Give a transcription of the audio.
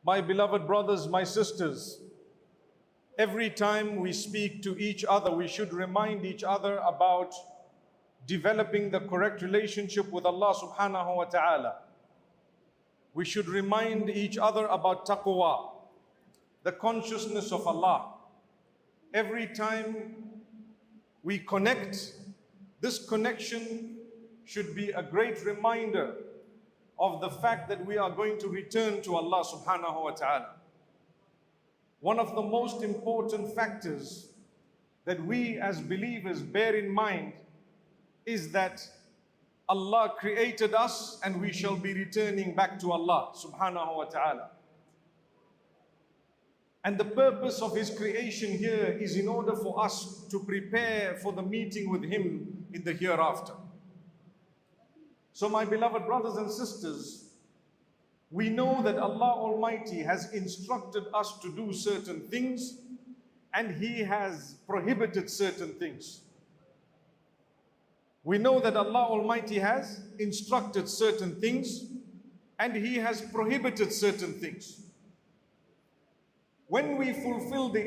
My beloved brothers, my sisters, every time we speak to each other, we should remind each other about developing the correct relationship with Allah subhanahu wa ta'ala. We should remind each other about taqwa, the consciousness of Allah. Every time we connect, this connection should be a great reminder of the fact that we are going to return to Allah subhanahu wa ta'ala. One of the most important factors that we as believers bear in mind is that Allah created us and we shall be returning back to Allah subhanahu wa ta'ala. And the purpose of His creation here is in order for us to prepare for the meeting with Him in the hereafter. So my beloved brothers and sisters, we know that Allah Almighty has instructed us to do certain things and He has prohibited certain things. We know that Allah Almighty has instructed certain things and He has prohibited certain things. When we fulfill the